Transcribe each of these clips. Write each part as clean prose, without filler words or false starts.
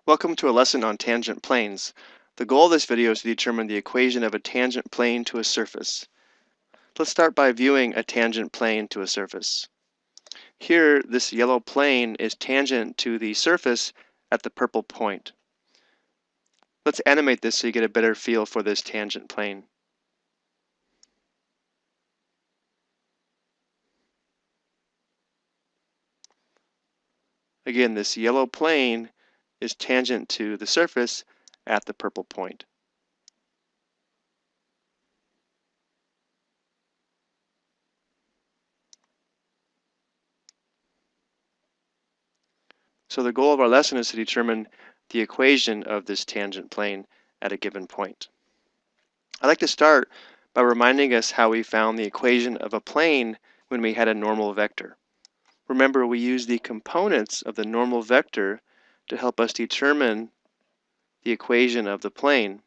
Welcome to a lesson on tangent planes. The goal of this video is to determine the equation of a tangent plane to a surface. Let's start by viewing a tangent plane to a surface. Here, this yellow plane is tangent to the surface at the purple point. Let's animate this so you get a better feel for this tangent plane. Again, this yellow plane is tangent to the surface at the purple point. So the goal of our lesson is to determine the equation of this tangent plane at a given point. I'd like to start by reminding us how we found the equation of a plane when we had a normal vector. Remember, we used the components of the normal vector to help us determine the equation of the plane.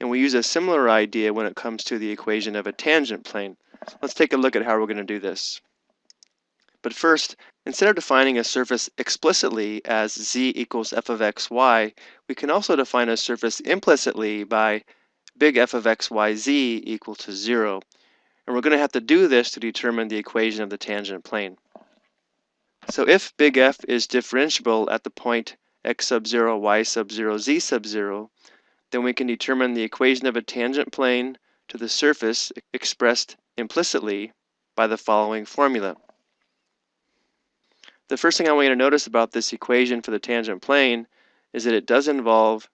And we use a similar idea when it comes to the equation of a tangent plane. Let's take a look at how we're going to do this. But first, instead of defining a surface explicitly as z equals f of xy, we can also define a surface implicitly by big F of xyz equal to 0. And we're going to have to do this to determine the equation of the tangent plane. So if big F is differentiable at the point x sub 0, y sub 0, z sub 0, then we can determine the equation of a tangent plane to the surface expressed implicitly by the following formula. The first thing I want you to notice about this equation for the tangent plane is that it does involve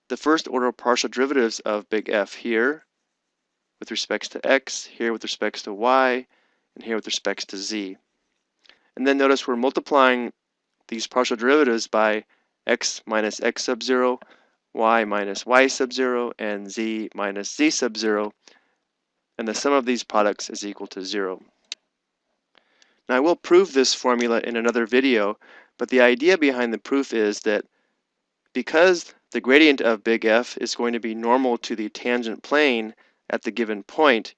the first order partial derivatives of big F here with respects to x, here with respects to y, and here with respects to z. And then notice we're multiplying these partial derivatives by x minus x sub 0, y minus y sub 0, and z minus z sub 0, and the sum of these products is equal to 0. Now I will prove this formula in another video, but the idea behind the proof is that because the gradient of big F is going to be normal to the tangent plane at the given point,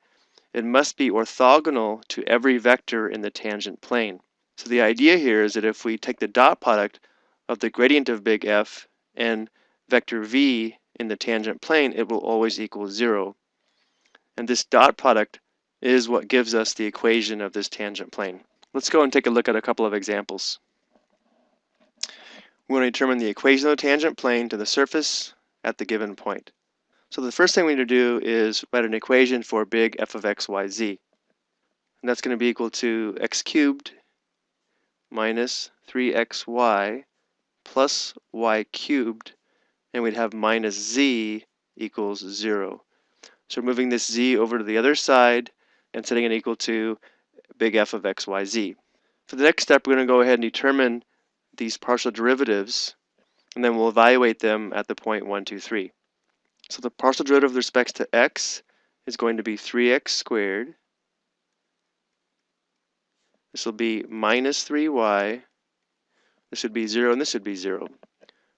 it must be orthogonal to every vector in the tangent plane. So the idea here is that if we take the dot product of the gradient of big F and vector v in the tangent plane, it will always equal 0. And this dot product is what gives us the equation of this tangent plane. Let's go and take a look at a couple of examples. We want to determine the equation of the tangent plane to the surface at the given point. So the first thing we need to do is write an equation for big F of x, y, z. And that's going to be equal to x cubed minus 3xy plus y cubed, and we'd have minus z equals 0. So we're moving this z over to the other side and setting it equal to big F of x, y, z. For the next step, we're going to go ahead and determine these partial derivatives, and then we'll evaluate them at the point 1, 2, 3. So the partial derivative with respect to x is going to be 3x squared. This will be minus 3y. This would be 0, and this would be 0.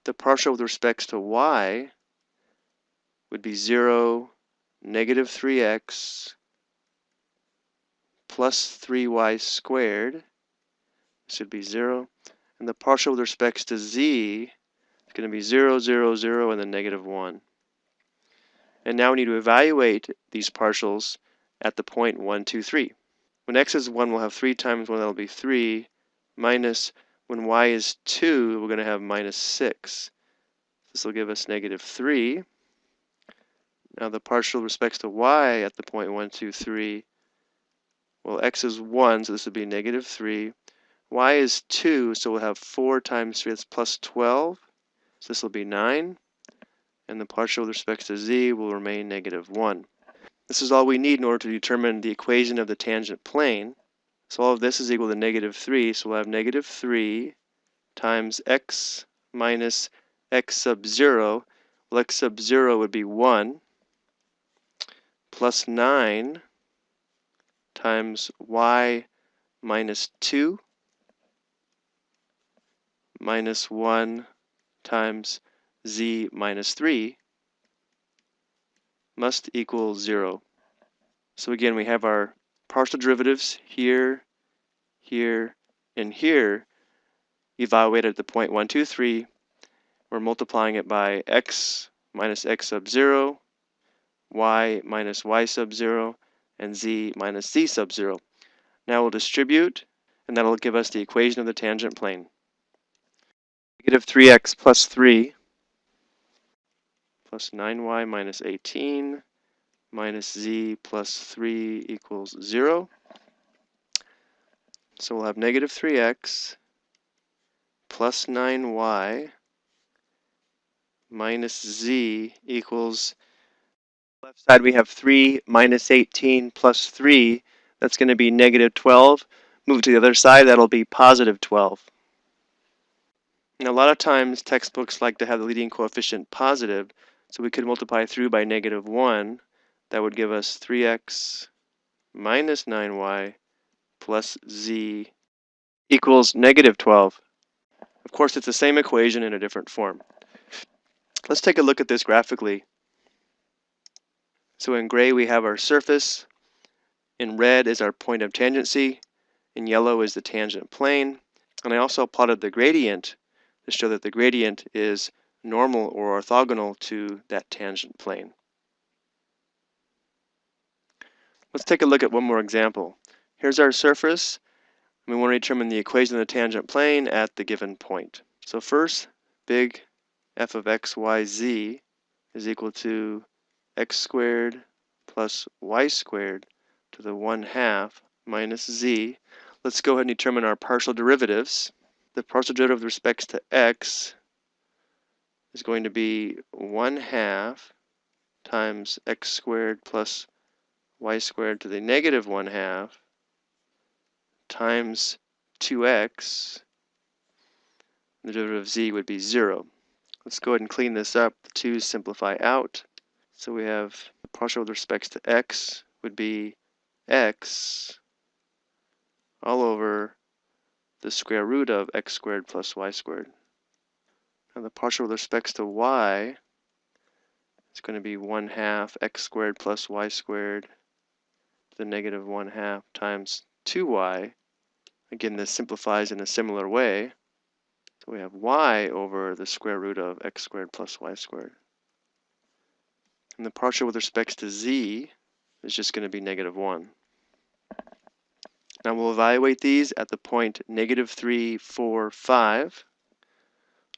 The partial with respect to y would be 0, negative 3x, plus 3y squared. This would be 0. And the partial with respect to z is going to be 0, 0, 0, and then negative 1. And now we need to evaluate these partials at the point 1, 2, 3. When x is 1, we'll have 3 times 1, that'll be 3, minus when y is 2, we're going to have minus 6. This will give us negative 3. Now the partial with respects to y at the point 1, 2, 3, well, x is 1, so this would be negative 3. Y is 2, so we'll have 4 times 3, that's plus 12. So this will be 9. And the partial with respect to z will remain negative 1. This is all we need in order to determine the equation of the tangent plane. So all of this is equal to negative 3, so we'll have negative 3 times x minus x sub 0. Well, x sub 0 would be 1, plus 9 times y minus 2 minus 1 times z minus 3 must equal 0. So again, we have our partial derivatives here, here, and here evaluated at the point 1, 2, 3. we're multiplying it by x minus x sub 0, y minus y sub 0, and z minus z sub 0. Now we'll distribute, and that'll give us the equation of the tangent plane. Negative 3x plus 3 plus 9y minus 18 minus z plus 3 equals 0. So we'll have negative 3x plus 9y minus z equals, left side we have 3 minus 18 plus 3. That's going to be negative 12. Move to the other side, that'll be positive 12. And a lot of times textbooks like to have the leading coefficient positive, so we could multiply through by negative 1. That would give us 3x minus 9y plus z equals negative 12. Of course, it's the same equation in a different form. Let's take a look at this graphically. So in gray we have our surface, in red is our point of tangency, in yellow is the tangent plane, and I also plotted the gradient to show that the gradient is normal or orthogonal to that tangent plane. Let's take a look at one more example. Here's our surface, and we want to determine the equation of the tangent plane at the given point. So first, big f of x, y, z is equal to x squared plus y squared to the 1/2 minus z. Let's go ahead and determine our partial derivatives. The partial derivative with respect to x is going to be 1/2 times x squared plus y squared to the negative 1/2 times 2x. The derivative of z would be 0. Let's go ahead and clean this up. The 2's simplify out. So we have the partial with respect to x would be x all over the square root of x squared plus y squared. And the partial with respect to y is going to be 1/2 x squared plus y squared to the negative 1/2 times 2y. Again, this simplifies in a similar way. So we have y over the square root of x squared plus y squared. And the partial with respect to z is just going to be negative 1. Now we'll evaluate these at the point negative 3, 4, 5.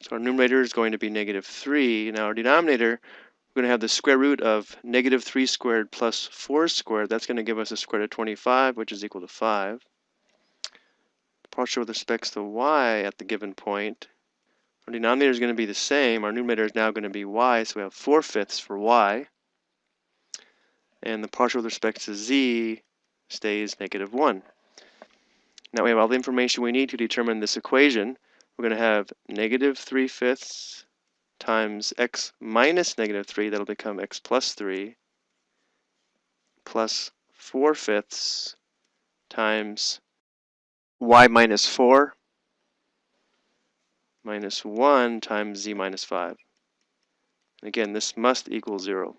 So our numerator is going to be negative 3. Now our denominator, we're going to have the square root of negative 3 squared plus 4 squared. That's going to give us a square root of 25, which is equal to 5. Partial with respect to y at the given point, our denominator is going to be the same. Our numerator is now going to be y, so we have 4/5 for y. And the partial with respect to z stays negative 1. Now we have all the information we need to determine this equation. We're going to have negative 3/5 times x minus negative 3, that'll become x plus 3, plus 4/5 times y minus 4 minus 1 times z minus 5. And again, this must equal 0.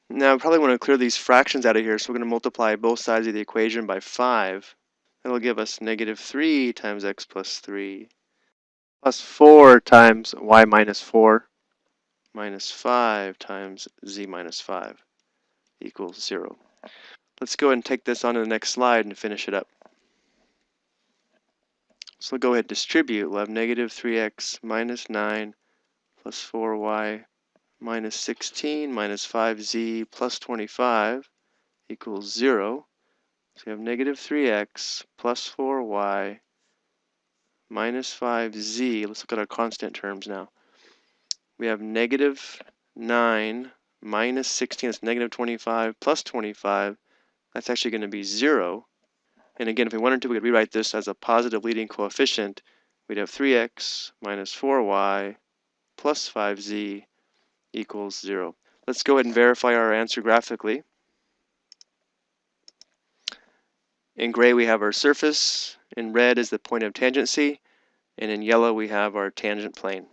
Now I probably want to clear these fractions out of here, so we're going to multiply both sides of the equation by 5. That'll give us negative 3 times x plus 3 plus 4 times y minus 4 minus 5 times z minus 5 equals 0. Let's go ahead and take this on to the next slide and finish it up. So we'll go ahead and distribute. We'll have negative 3x minus 9 plus 4y minus 16 minus 5z plus 25 equals 0. So we have negative 3x plus 4y minus 5z. Let's look at our constant terms now. We have negative 9 minus 16, that's negative 25 plus 25. That's actually going to be 0. And again, if we wanted to, we could rewrite this as a positive leading coefficient. We'd have 3x minus 4y plus 5z equals 0. Let's go ahead and verify our answer graphically. In gray, we have our surface. In red is the point of tangency. And in yellow, we have our tangent plane.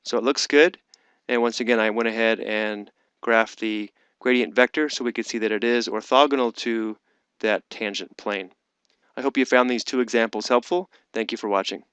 So it looks good. And once again, I went ahead and graphed the gradient vector so we could see that it is orthogonal to that tangent plane. I hope you found these two examples helpful. Thank you for watching.